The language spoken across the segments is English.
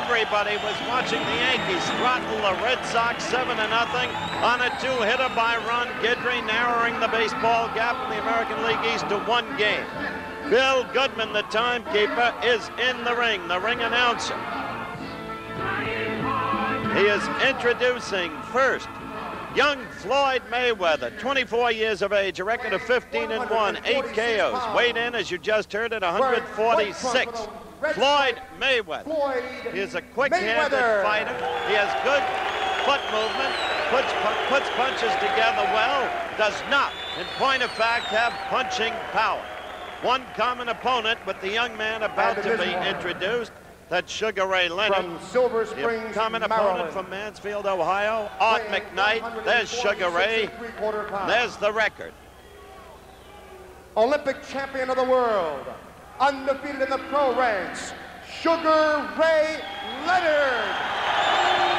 Everybody was watching the Yankees throttle the Red Sox 7-0 on a two-hitter by Ron Guidry, narrowing the baseball gap in the American League East to 1 game. Bill Goodman, the timekeeper, is in the ring announcer. He is introducing first young Floyd Mayweather, 24 years of age, a record of 15-1, 8 KOs, weighed in, as you just heard, at 146. Floyd Mayweather. He is a quick-handed fighter. He has good foot movement, puts punches together well, does not, in point of fact, have punching power. One common opponent with the young man about to be introduced, that's Sugar Ray Leonard. From Silver Springs, common opponent from Mansfield, Ohio, Art McKnight. There's Sugar Ray. There's the record. Olympic champion of the world, undefeated in the pro ranks, Sugar Ray Leonard.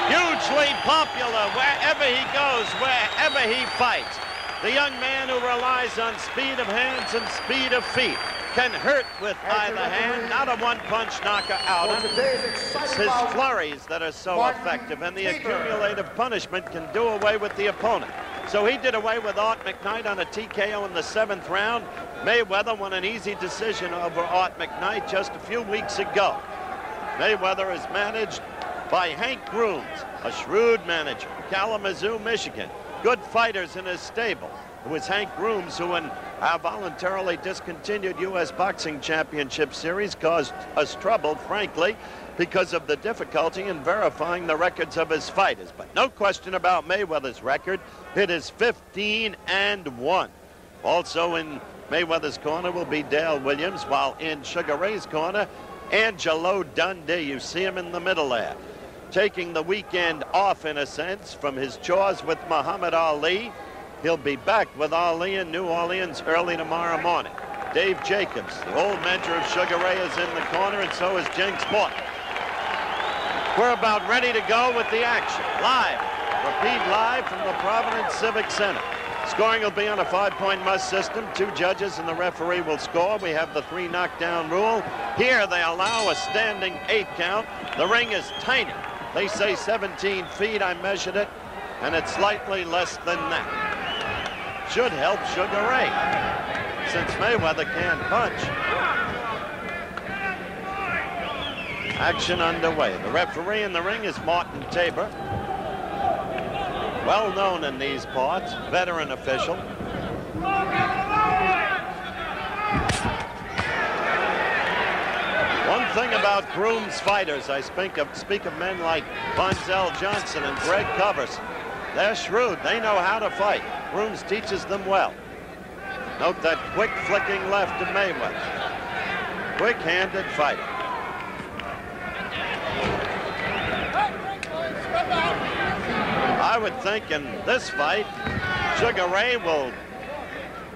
Hugely popular wherever he goes, wherever he fights. The young man who relies on speed of hands and speed of feet can hurt with either hand, not a one-punch knocker out. It's his flurries that are so effective, and the accumulative punishment can do away with the opponent. So he did away with Art McKnight on a TKO in the 7th round. Mayweather won an easy decision over Art McKnight just a few weeks ago. Mayweather is managed by Hank Grooms, a shrewd manager, Kalamazoo, Michigan. Good fighters in his stable. It was Hank Grooms who, in our voluntarily discontinued U.S. Boxing Championship Series, caused us trouble, frankly, because of the difficulty in verifying the records of his fighters. But no question about Mayweather's record. It is 15-1. Also in Mayweather's corner will be Dale Williams, while in Sugar Ray's corner, Angelo Dundee. You see him in the middle there, taking the weekend off, in a sense, from his chores with Muhammad Ali. He'll be back with Ali in New Orleans early tomorrow morning. Dave Jacobs, the old mentor of Sugar Ray, is in the corner, and so is Jinx Morton. We're about ready to go with the action. Live, repeat live from the Providence Civic Center. Scoring will be on a 5-point must system. 2 judges and the referee will score. We have the 3 knockdown rule. Here they allow a standing 8 count. The ring is tiny. They say 17 feet. I measured it, and it's slightly less than that. Should help Sugar Ray, since Mayweather can't punch. Action underway. The referee in the ring is Martin Tabor, well known in these parts, veteran official. One thing about Grooms fighters, I speak of men like Bonzel Johnson and Greg Coverson. They're shrewd. They know how to fight. Grooms teaches them well. Note that quick flicking left of Mayweather. Quick-handed fighter. I would think in this fight, Sugar Ray will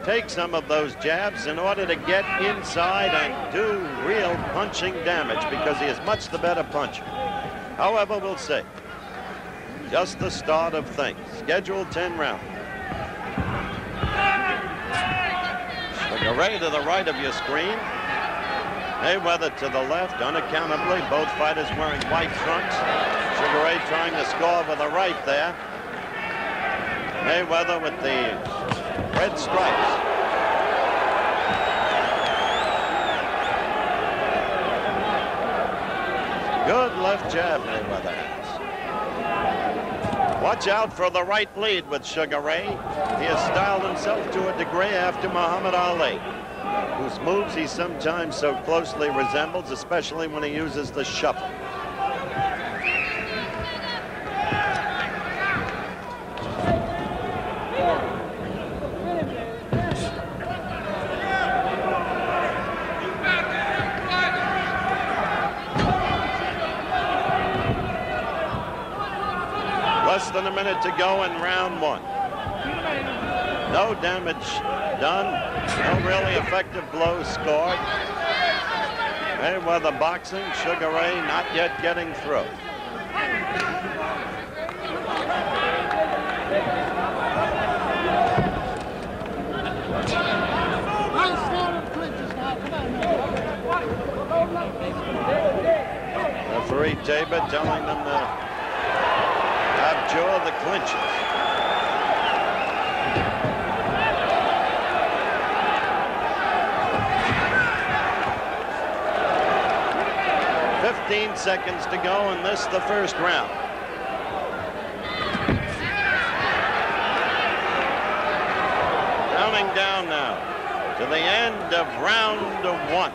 take some of those jabs in order to get inside and do real punching damage, because he is much the better puncher. However, we'll see. Just the start of things. Scheduled 10 rounds. Sugar Ray to the right of your screen. Mayweather to the left, unaccountably. Both fighters wearing white trunks. Sugar Ray trying to score with a right there. Mayweather with the red stripes. Good left jab Mayweather has. Watch out for the right lead with Sugar Ray. He has styled himself to a degree after Muhammad Ali, whose moves he sometimes so closely resembles, especially when he uses the shuffle. Less than a minute to go in round 1. No damage done. No really effective blows scored. Mayweather boxing. Sugar Ray not yet getting through. Referee Tabor telling them to abjure the clinches. "15 seconds to go in this, the first round." Counting down now to the end of round 1.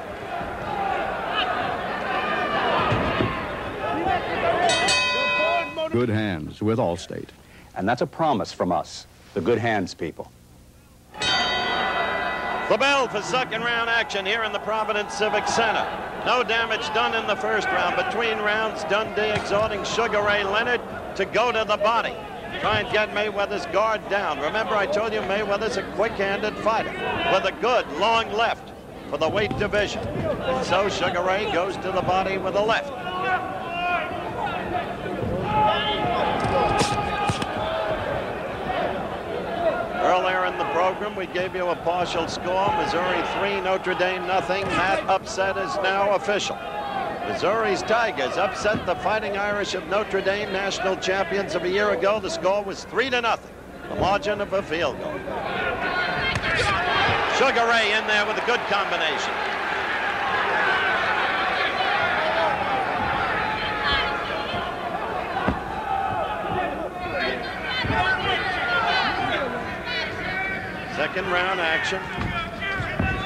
Good hands with Allstate. And that's a promise from us, the good hands people. The bell for second round action here in the Providence Civic Center. No damage done in the first round. Between rounds, Dundee exhorting Sugar Ray Leonard to go to the body. Try and get Mayweather's guard down. Remember, I told you Mayweather's a quick-handed fighter with a good long left for the weight division. So Sugar Ray goes to the body with a left. Earlier in the program, we gave you a partial score. Missouri 3, Notre Dame nothing. That upset is now official. Missouri's Tigers upset the Fighting Irish of Notre Dame, national champions of a year ago. The score was 3-0, the margin of a field goal. Sugar Ray in there with a good combination. Second round action.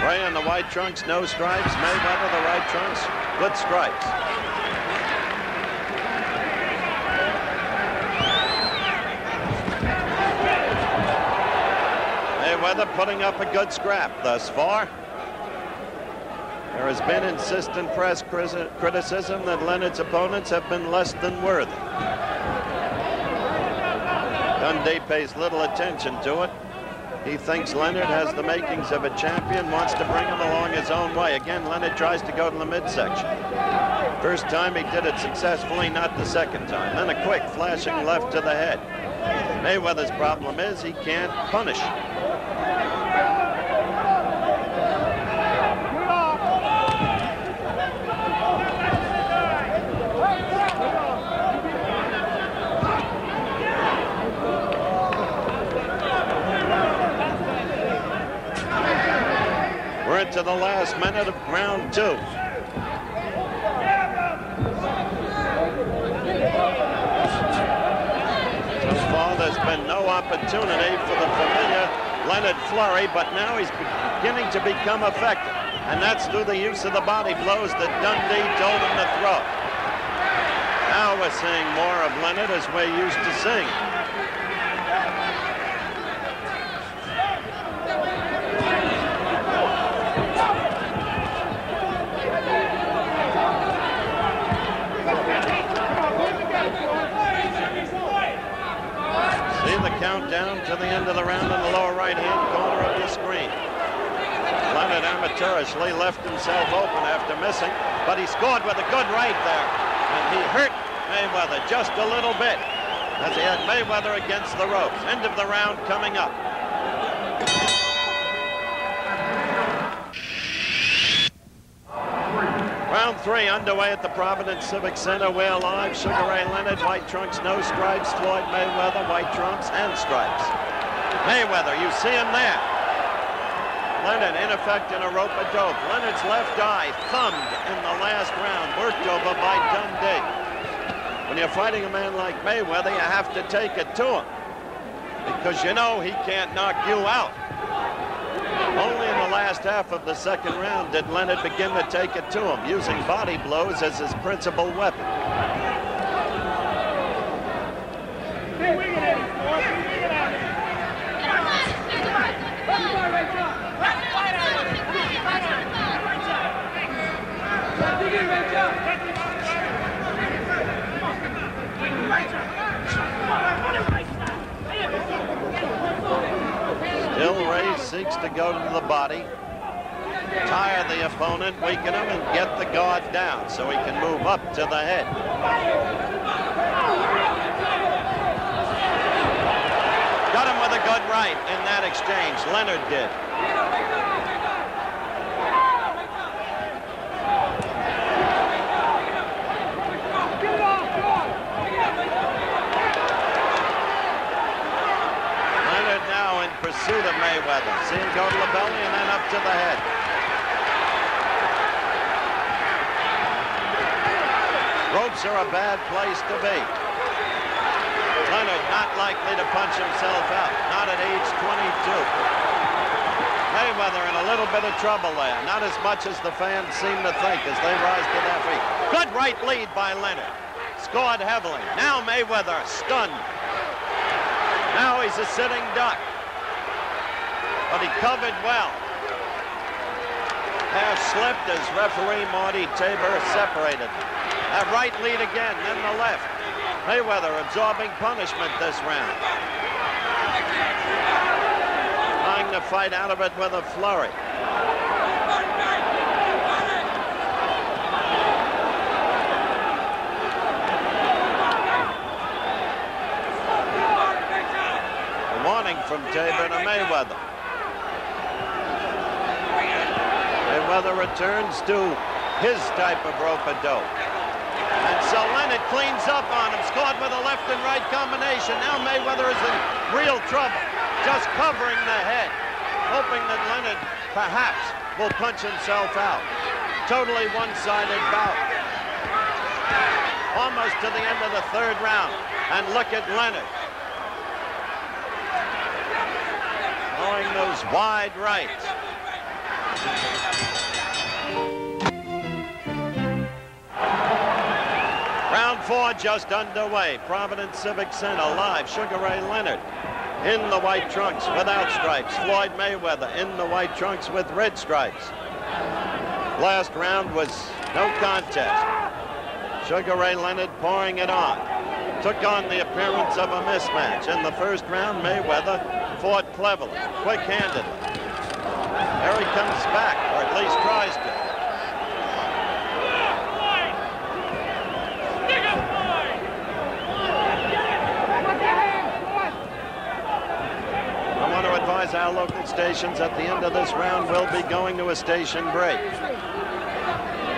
Ray in the white trunks, no stripes. Mayweather, the right trunks, good stripes. Mayweather putting up a good scrap thus far. There has been insistent press criticism that Leonard's opponents have been less than worthy. Dundee pays little attention to it. He thinks Leonard has the makings of a champion, wants to bring him along his own way. Again, Leonard tries to go to the midsection. First time he did it successfully, not the second time. Then a quick flashing left to the head. Mayweather's problem is he can't punish. We're into the last minute of round 2. So far, there's been no opportunity for the familiar Leonard flurry, but now he's beginning to become effective. And that's through the use of the body blows that Dundee told him to throw. Now we're seeing more of Leonard as we're used to seeing. Countdown to the end of the round in the lower right-hand corner of your screen. Leonard amateurishly left himself open after missing, but he scored with a good right there. And he hurt Mayweather just a little bit as he had Mayweather against the ropes. End of the round coming up. Round 3 underway at the Providence Civic Center. We're live. Sugar Ray Leonard, white trunks, no stripes. Floyd Mayweather, white trunks and stripes. Mayweather, you see him there. Leonard, in effect, in a rope-a-dope. Leonard's left eye thumbed in the last round, worked over by Dundee. When you're fighting a man like Mayweather, you have to take it to him because you know he can't knock you out. Only in the last half of the second round did Leonard begin to take it to him, using body blows as his principal weapon. Still, Ray seeks to go to the body, tire the opponent, weaken him, and get the guard down so he can move up to the head. Got him with a good right in that exchange. Leonard did. suited Mayweather. See him go to the belly and then up to the head. Ropes are a bad place to be. Leonard not likely to punch himself out, not at age 22. Mayweather in a little bit of trouble there, not as much as the fans seem to think as they rise to their feet. Good right lead by Leonard. Scored heavily. Now Mayweather stunned. Now he's a sitting duck. But he covered well. Half slipped as referee Marty Tabor separated. That right lead again, then the left. Mayweather absorbing punishment this round. Trying to fight out of it with a flurry. A warning from Tabor to Mayweather. Mayweather returns to his type of rope-a-dope. And so Leonard cleans up on him, scored with a left and right combination. Now Mayweather is in real trouble, just covering the head, hoping that Leonard perhaps will punch himself out. Totally one-sided bout. Almost to the end of the third round. And look at Leonard. Throwing those wide rights. Round 4 just underway. Providence Civic Center live. Sugar Ray Leonard in the white trunks without stripes. Floyd Mayweather in the white trunks with red stripes. Last round was no contest. Sugar Ray Leonard pouring it on. Took on the appearance of a mismatch. In the first round, Mayweather fought cleverly, quick-handedly. There he comes back, or at least tries to. Our local stations at the end of this round will be going to a station break.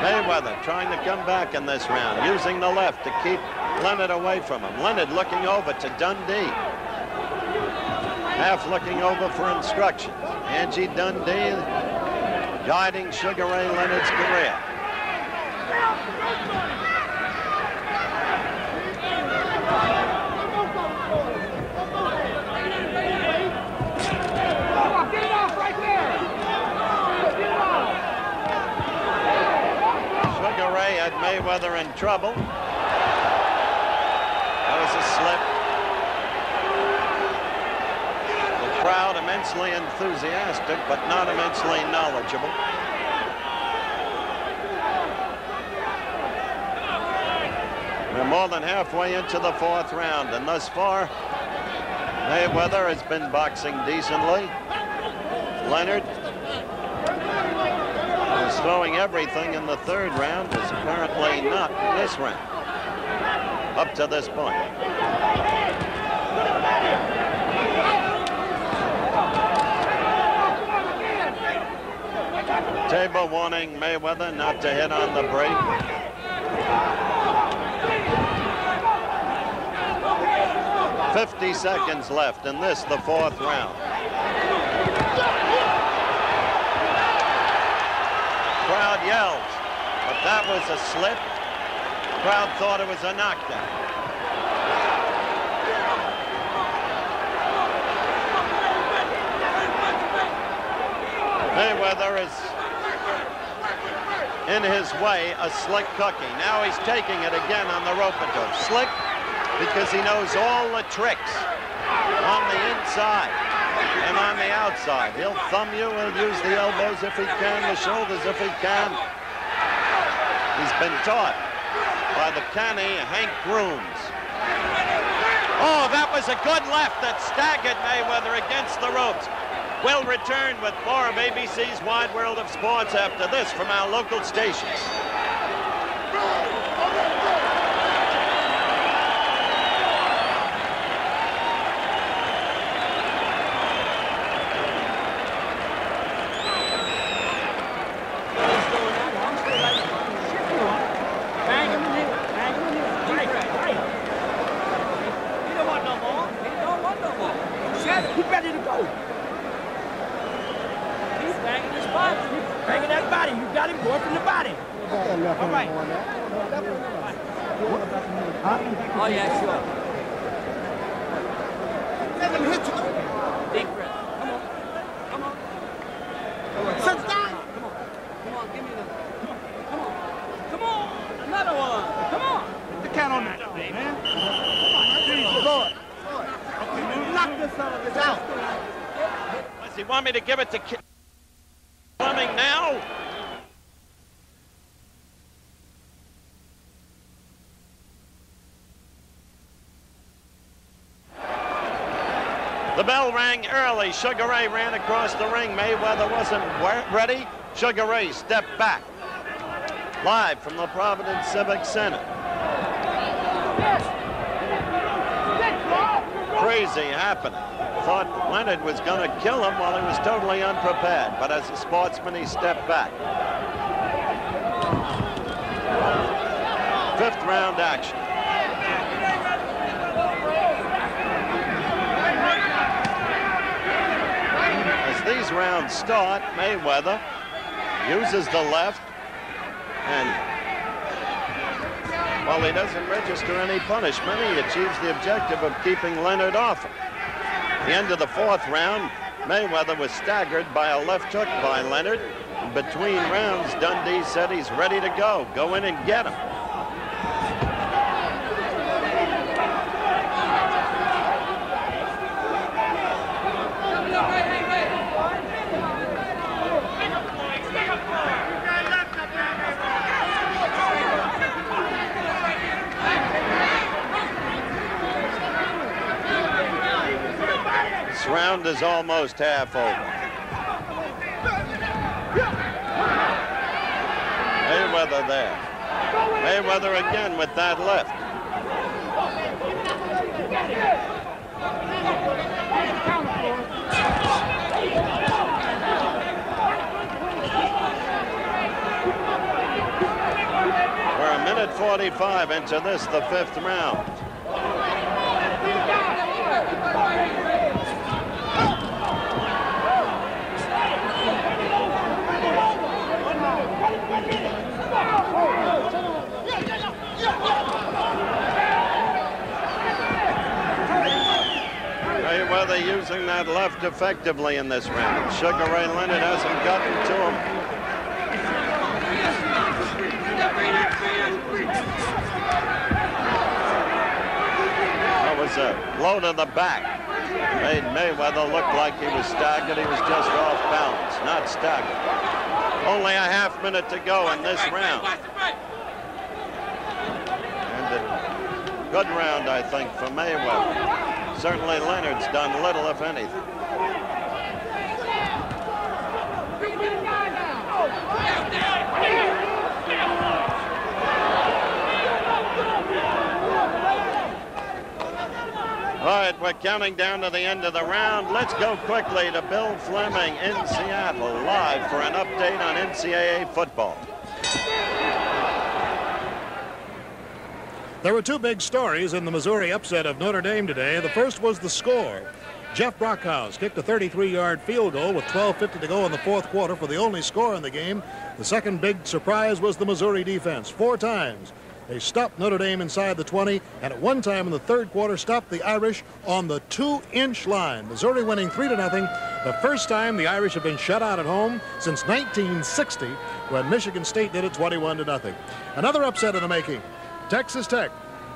Mayweather trying to come back in this round, using the left to keep Leonard away from him. Leonard looking over to Dundee. Half looking over for instructions. Angie Dundee guiding Sugar Ray Leonard's career. Had Mayweather in trouble. That was a slip. The crowd immensely enthusiastic, but not immensely knowledgeable. We're more than halfway into the fourth round, and thus far, Mayweather has been boxing decently. Leonard is throwing everything in the third round, is apparently not in this round, up to this point. Tabor warning Mayweather not to hit on the break. "50 seconds left in this, the fourth round. Crowd yells, but that was a slip. Crowd thought it was a knockdown. Mayweather is in his way a slick cookie. Now he's taking it again on the rope-a-dope. Slick because he knows all the tricks on the inside and on the outside. He'll thumb you, he'll use the elbows if he can, the shoulders if he can. He's been taught by the canny Hank Grooms. Oh, that was a good left that staggered Mayweather against the ropes. We'll return with more of ABC's Wide World of Sports after this from our local stations. He's ready to go. Oh, yeah, sure. Let him hit you. Deep breath. Come on. Sit down. Come on, give me the... Come on. Another one. Come on. The count on that, man. Floyd. Knock this out. Does he want me to give it to Fleming now? The bell rang early. Sugar Ray ran across the ring. Mayweather wasn't ready. Sugar Ray stepped back. Live from the Providence Civic Center. Crazy happening. Thought Leonard was going to kill him while he was totally unprepared. But as a sportsman, he stepped back. Fifth round action. These rounds start, Mayweather uses the left, and while he doesn't register any punishment, he achieves the objective of keeping Leonard off him. At the end of the fourth round, Mayweather was staggered by a left hook by Leonard. And between rounds, Dundee said he's ready to go. Go in and get him. This round is almost half over. Mayweather there. Mayweather again with that left. We're a minute 45 into this, the fifth round. Mayweather using that left effectively in this round. Sugar Ray Leonard hasn't gotten to him. That was a blow to the back. Made Mayweather look like he was staggered. He was just off balance, not staggered. Only a half minute to go in this round. And a good round, I think, for Mayweather. Certainly Leonard's done little, if anything. All right, we're counting down to the end of the round. Let's go quickly to Bill Fleming in Seattle, live for an update on NCAA football. There were two big stories in the Missouri upset of Notre Dame today. The first was the score. Jeff Brockhouse kicked a 33-yard field goal with 12:50 to go in the fourth quarter for the only score in the game. The second big surprise was the Missouri defense. 4 times they stopped Notre Dame inside the 20, and at one time in the third quarter stopped the Irish on the 2-inch line. Missouri winning 3-0. The first time the Irish have been shut out at home since 1960 when Michigan State did it 21-0. Another upset in the making. Texas Tech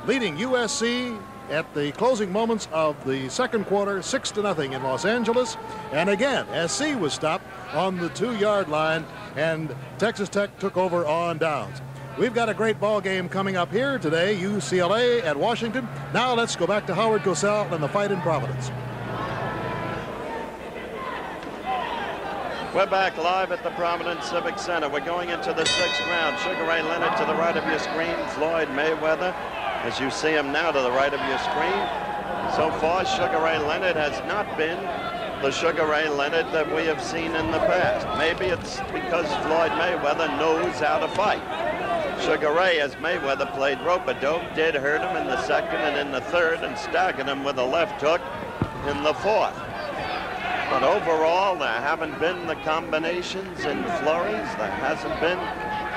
leading USC at the closing moments of the second quarter 6-0 in Los Angeles. And again, SC was stopped on the 2-yard line, and Texas Tech took over on downs. We've got a great ball game coming up here today, UCLA at Washington. Now let's go back to Howard Cosell and the fight in Providence. We're back live at the Providence Civic Center. We're going into the 6th round. Sugar Ray Leonard to the right of your screen. Floyd Mayweather, as you see him now, to the right of your screen. So far, Sugar Ray Leonard has not been the Sugar Ray Leonard that we have seen in the past. Maybe it's because Floyd Mayweather knows how to fight. Sugar Ray, as Mayweather played rope-a-dope, did hurt him in the second and in the third and staggered him with a left hook in the fourth. But overall, there haven't been the combinations and flurries. There hasn't been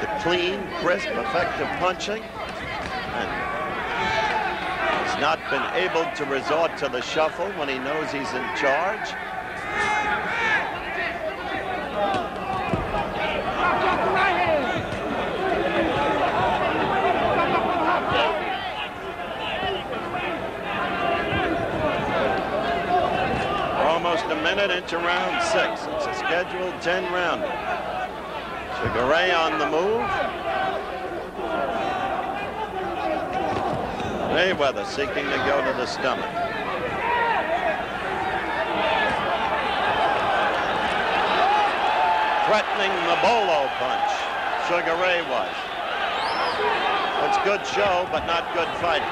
the clean, crisp, effective punching. And he's not been able to resort to the shuffle when he knows he's in charge. Almost a minute into round 6. It's a scheduled 10-rounder. Sugar Ray on the move. Mayweather seeking to go to the stomach. Threatening the bolo punch. Sugar Ray was. It's good show, but not good fighting.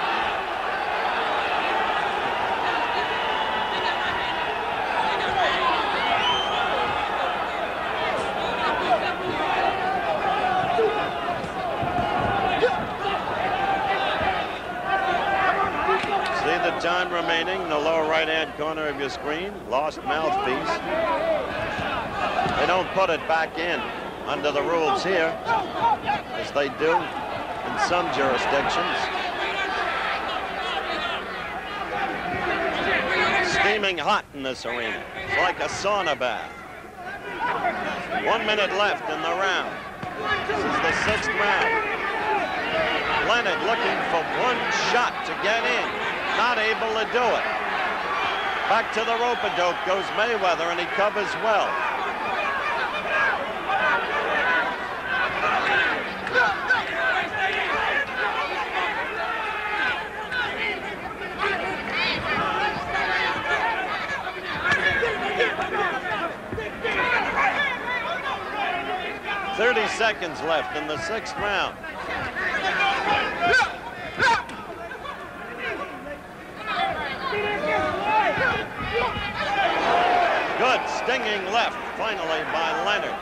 Time remaining in the lower right-hand corner of your screen. Lost mouthpiece. They don't put it back in under the rules here, as they do in some jurisdictions. Steaming hot in this arena. It's like a sauna bath. 1 minute left in the round. This is the 6th round. Leonard looking for one shot to get in. Not able to do it. Back to the rope-a-dope goes Mayweather, and he covers well. "30 seconds left in the 6th round. Good stinging left, finally, by Leonard.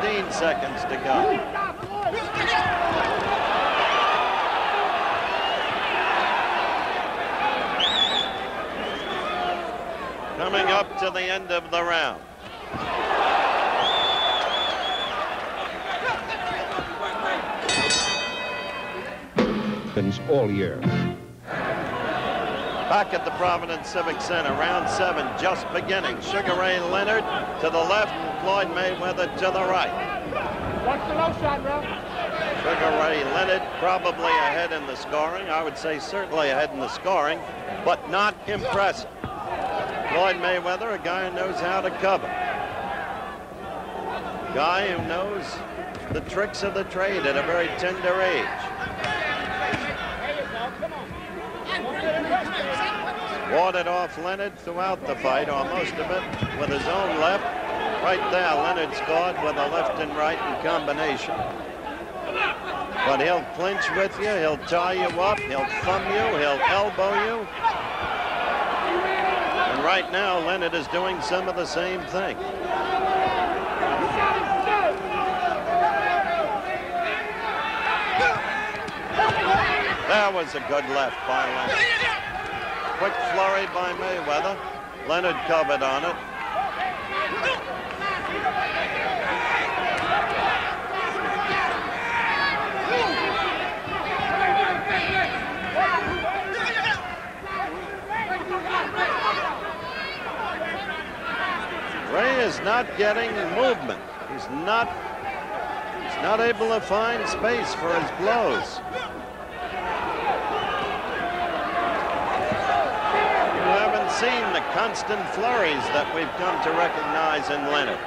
15 seconds to go. Coming up to the end of the round. All year. Back at the Providence Civic Center, round 7 just beginning. Sugar Ray Leonard to the left, and Floyd Mayweather to the right. Watch the low shot, bro. Sugar Ray Leonard probably ahead in the scoring. I would say certainly ahead in the scoring, but not impressive. Floyd Mayweather, a guy who knows how to cover. A guy who knows the tricks of the trade at a very tender age. Warded off Leonard throughout the fight, or most of it, with his own left. Right there, Leonard scored with a left and right in combination. But he'll clinch with you, he'll tie you up, he'll thumb you, he'll elbow you. And right now, Leonard is doing some of the same thing. That was a good left by Leonard. Quick flurry by Mayweather. Leonard covered on it. Ray is not getting movement. He's not able to find space for his blows. Seen the constant flurries that we've come to recognize in Leonard.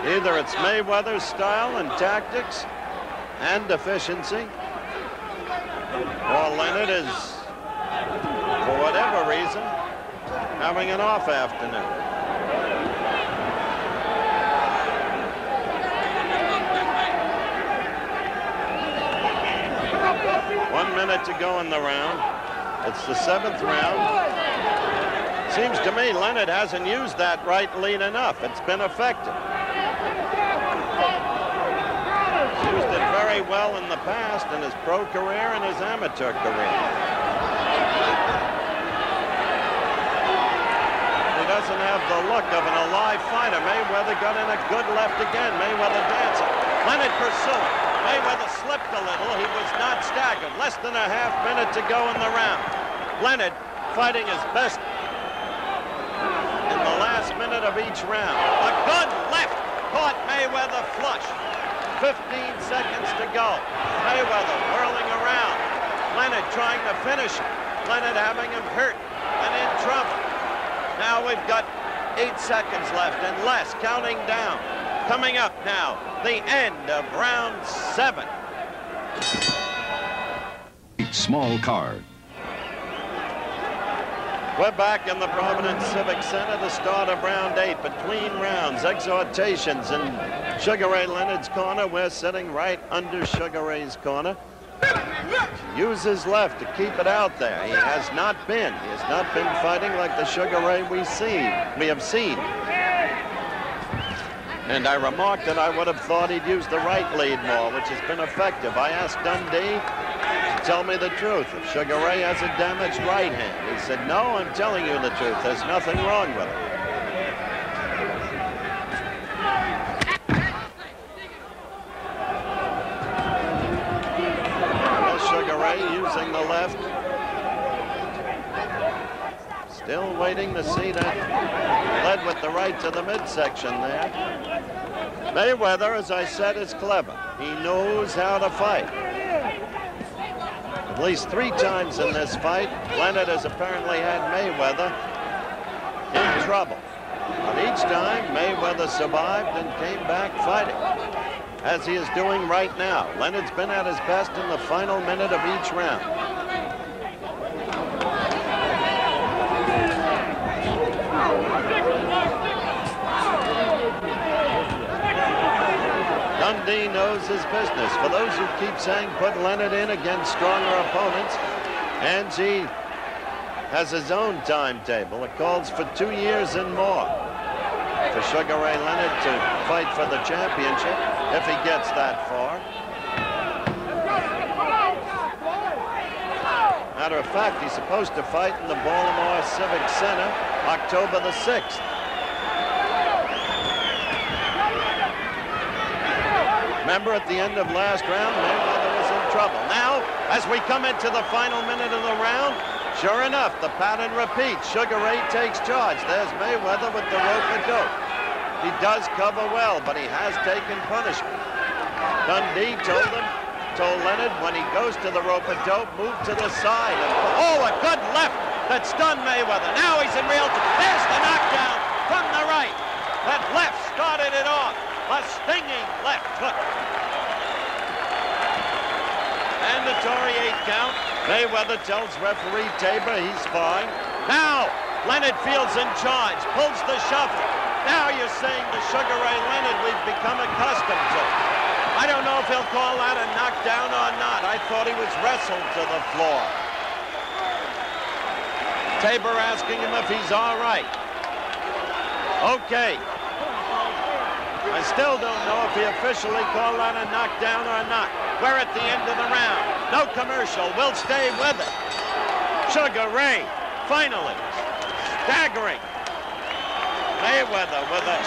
Either it's Mayweather's style and tactics and efficiency, or Leonard is, for whatever reason, having an off afternoon. One minute to go in the round. It's the 7th round. Seems to me Leonard hasn't used that right lead enough. It's been effective. He's used it very well in the past in his pro career and his amateur career. He doesn't have the look of an alive fighter. Mayweather got in a good left again. Mayweather dancing. Leonard pursuing. Mayweather slipped a little. He was not staggered. Less than a half minute to go in the round. Leonard fighting his best in the last minute of each round. A good left caught Mayweather flush. 15 seconds to go. Mayweather whirling around. Leonard trying to finish him. Leonard having him hurt and in trouble. Now we've got 8 seconds left and less, counting down. Coming up now, the end of round 7. Small card. We're back in the Providence Civic Center, the start of round 8. Between rounds, exhortations in Sugar Ray Leonard's corner. We're sitting right under Sugar Ray's corner. Use his left to keep it out there. He has not been fighting like the Sugar Ray we have seen. And I remarked that I would have thought he'd use the right lead more, which has been effective. I asked Dundee to tell me the truth. If Sugar Ray has a damaged right hand. He said, no, I'm telling you the truth. There's nothing wrong with it. Sugar Ray using the left. Still waiting to see that. Led with the right to the midsection there. Mayweather, as I said, is clever. He knows how to fight. At least 3 times in this fight, Leonard has apparently had Mayweather in trouble. But each time, Mayweather survived and came back fighting, as he is doing right now. Leonard's been at his best in the final minute of each round. Dundee knows his business. For those who keep saying put Leonard in against stronger opponents, Angie has his own timetable. It calls for 2 years and more for Sugar Ray Leonard to fight for the championship, if he gets that far. Matter of fact, he's supposed to fight in the Baltimore Civic Center October the 6th. Remember, at the end of last round, Mayweather was in trouble. Now, as we come into the final minute of the round, sure enough, the pattern repeats. Sugar Ray takes charge. There's Mayweather with the rope-a-dope. He does cover well, but he has taken punishment. Dundee told Leonard, when he goes to the rope-a-dope, move to the side. And, a good left that stunned Mayweather. Now he's in real. There's the knockdown from the right. That left started it off. A stinging left hook. Mandatory 8 count. Mayweather tells referee Tabor he's fine. Now, Leonard feels in charge, pulls the shuffle. Now you're seeing the Sugar Ray Leonard we've become accustomed to. I don't know if he'll call that a knockdown or not. I thought he was wrestled to the floor. Tabor asking him if he's all right. Okay. I still don't know if he officially called that a knockdown or not. We're at the end of the round. No commercial. We'll stay with it. Sugar Ray, finally, staggering Mayweather with a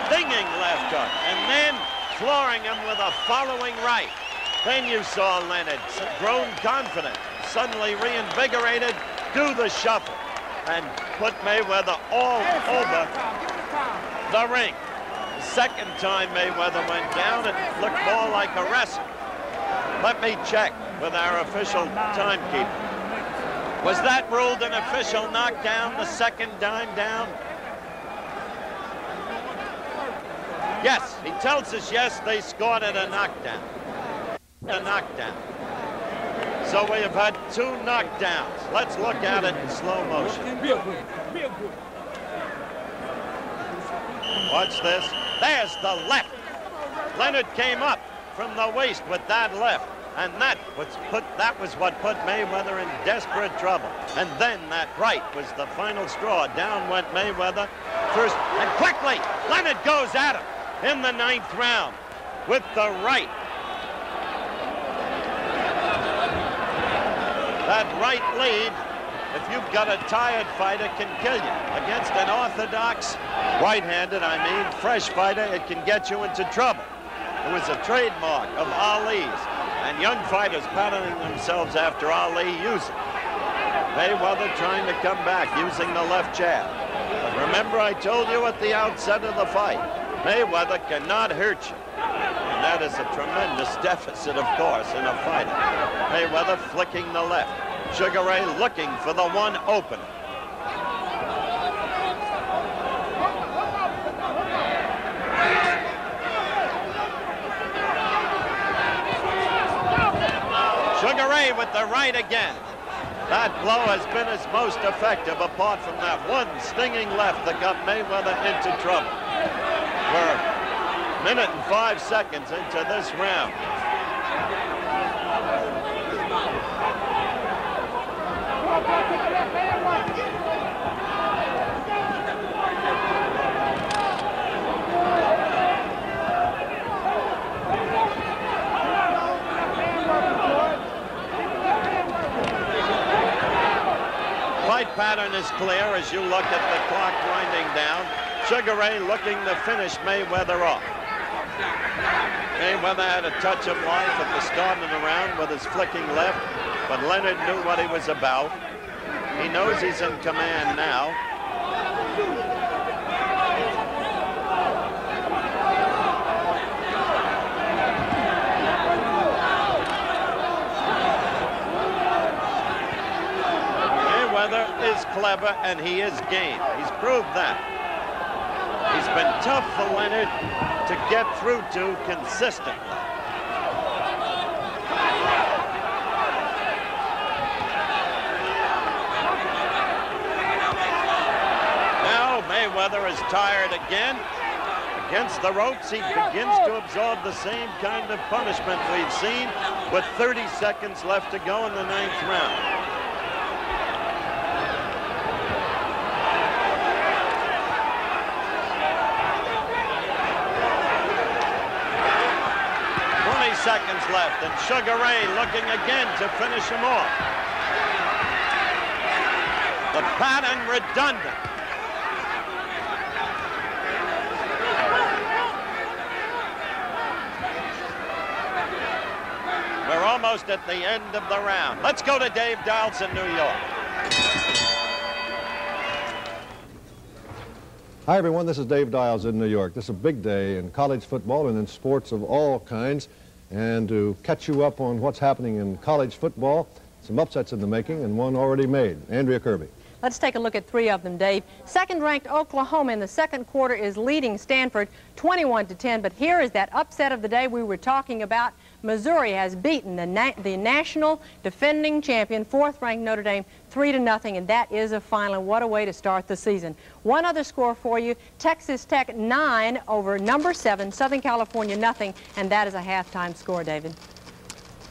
stinging left hook, and then flooring him with a following right. Then you saw Leonard, grown confident, suddenly reinvigorated, do the shuffle, and put Mayweather all over the ring. Second time Mayweather went down, it looked more like a wrestle. Let me check with our official timekeeper. Was that ruled an official knockdown the second time down? Yes, he tells us yes, they scored it a knockdown. A knockdown. So we have had 2 knockdowns. Let's look at it in slow motion. Watch this. There's the left. Leonard came up from the waist with that left, and that was what put Mayweather in desperate trouble. And then that right was the final straw. Down went Mayweather first, and quickly Leonard goes at him in the 9th round with the right. That right lead if you've got a tired fighter, can kill you. Against an orthodox, right-handed, fresh fighter, it can get you into trouble. It was a trademark of Ali's, and young fighters patterning themselves after Ali use it. Mayweather trying to come back using the left jab. But remember, I told you at the outset of the fight, Mayweather cannot hurt you. And that is a tremendous deficit, of course, in a fighter. Mayweather flicking the left. Sugar Ray looking for the one opener. Sugar Ray with the right again. That blow has been his most effective, apart from that one stinging left that got Mayweather into trouble. We're a minute and 5 seconds into this round. Fight pattern is clear as you look at the clock winding down. Sugar Ray looking to finish Mayweather off. Mayweather had a touch of life at the start of the round with his flicking left, but Leonard knew what he was about. He knows he's in command now. Mayweather is clever and he is game. He's proved that. He's been tough for Leonard to get through to consistently. Now Mayweather is tired again. Against the ropes, he begins to absorb the same kind of punishment we've seen with 30 seconds left to go in the 9th round. Seconds left, and Sugar Ray looking again to finish him off. The pattern redundant. We're almost at the end of the round. Let's go to Dave Dials in New York. Hi, everyone. This is Dave Dials in New York. This is a big day in college football and in sports of all kinds. And to catch you up on what's happening in college football, some upsets in the making and one already made. Andrea Kirby. Let's take a look at 3 of them, Dave. Second-ranked Oklahoma in the second quarter is leading Stanford 21-10, but here is that upset of the day we were talking about. Missouri has beaten the national defending champion, 4th-ranked Notre Dame, 3-0, and that is a final. What a way to start the season. One other score for you, Texas Tech 9 over number 7, Southern California nothing, and that is a halftime score, David.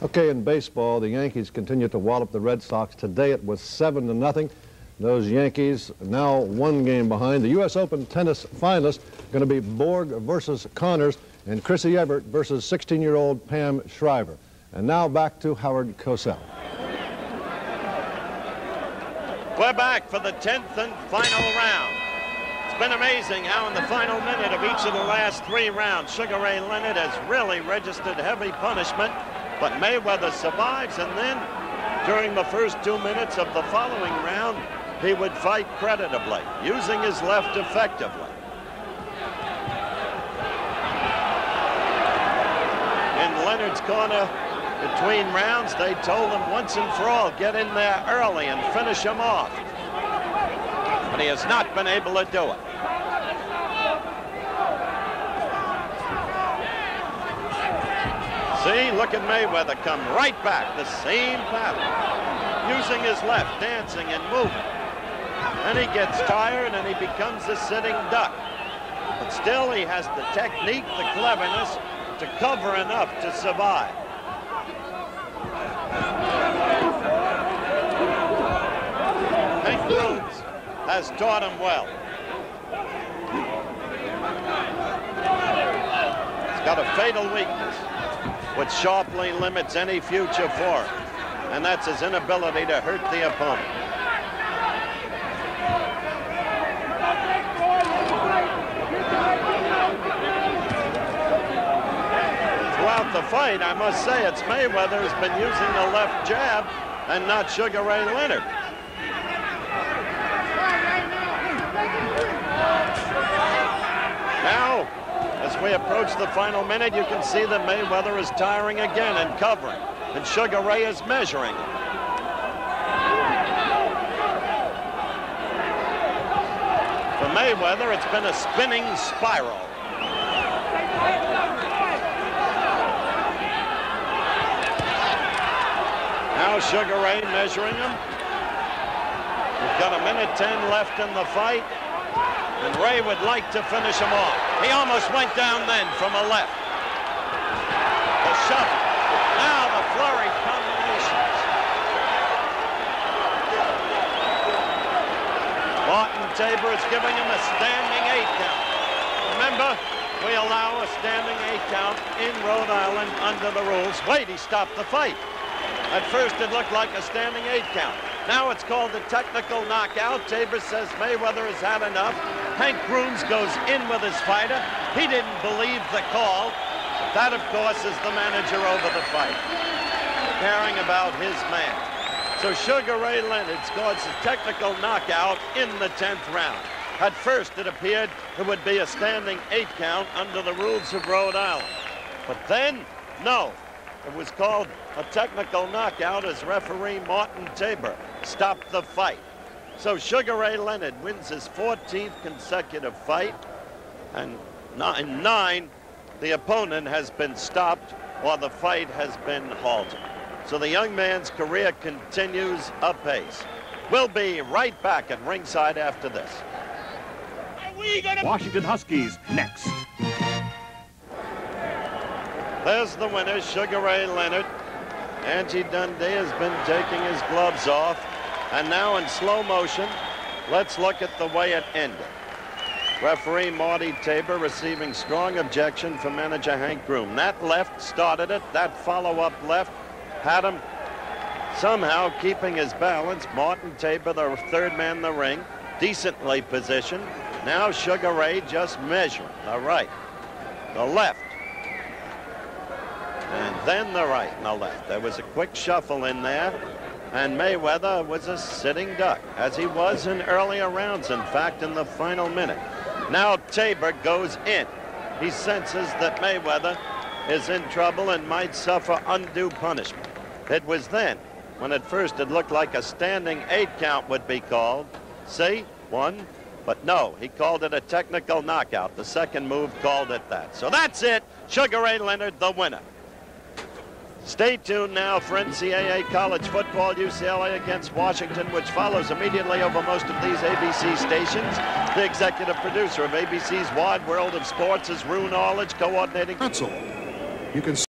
Okay, in baseball, the Yankees continue to wallop the Red Sox. Today it was 7-0. Those Yankees now 1 game behind. The U.S. Open tennis finalists going to be Borg versus Connors and Chrissy Everett versus 16-year-old Pam Shriver. And now back to Howard Cosell. We're back for the 10th and final round. It's been amazing how in the final minute of each of the last 3 rounds, Sugar Ray Leonard has really registered heavy punishment, but Mayweather survives, and then during the first 2 minutes of the following round, he would fight creditably, using his left effectively. In Leonard's corner, between rounds, they told him once and for all, get in there early and finish him off. But he has not been able to do it. See, look at Mayweather come right back, the same pattern, using his left, dancing and moving. Then he gets tired and he becomes a sitting duck. But still, he has the technique, the cleverness to cover enough to survive. Hank Rhodes has taught him well. He's got a fatal weakness, which sharply limits any future for him, and that's his inability to hurt the opponent. the fight, I must say it's Mayweather who's been using the left jab and not Sugar Ray Leonard. Now, as we approach the final minute, you can see that Mayweather is tiring again and covering, and Sugar Ray is measuring. For Mayweather, it's been a spinning spiral. Now Sugar Ray measuring him. We've got 1:10 left in the fight, and Ray would like to finish him off. He almost went down then from a left. The shove. Now the flurry combinations. Martin Tabor is giving him a standing 8 count. Remember, we allow a standing 8 count in Rhode Island under the rules. Wait, he stopped the fight. At first, it looked like a standing 8 count. Now it's called a technical knockout. Tabor says Mayweather has had enough. Hank Grooms goes in with his fighter. He didn't believe the call. That, of course, is the manager over the fight, caring about his man. So Sugar Ray Leonard scores a technical knockout in the 10th round. At first, it appeared it would be a standing 8 count under the rules of Rhode Island. But then, no. It was called a technical knockout as referee Martin Tabor stopped the fight. So Sugar Ray Leonard wins his 14th consecutive fight, and in 9, the opponent has been stopped or the fight has been halted. So the young man's career continues apace. We'll be right back at ringside after this. Washington Huskies next. There's the winner, Sugar Ray Leonard. Angie Dundee has been taking his gloves off. And now in slow motion, let's look at the way it ended. Referee Marty Tabor receiving strong objection from manager Hank Groom. That left started it. That follow-up left had him somehow keeping his balance. Martin Tabor, the third man in the ring, decently positioned. Now Sugar Ray just measuring the right, the left, and then the right and the left. There was a quick shuffle in there, and Mayweather was a sitting duck, as he was in earlier rounds, in fact, in the final minute. Now Tabor goes in. He senses that Mayweather is in trouble and might suffer undue punishment. It was then, when at first it looked like a standing 8 count would be called. See, 1, but no, he called it a technical knockout. The second move called it that. So that's it. Sugar Ray Leonard, the winner. Stay tuned now for NCAA college football, UCLA against Washington, which follows immediately over most of these ABC stations. The executive producer of ABC's Wide World of Sports is Rue Knowledge, coordinating. You can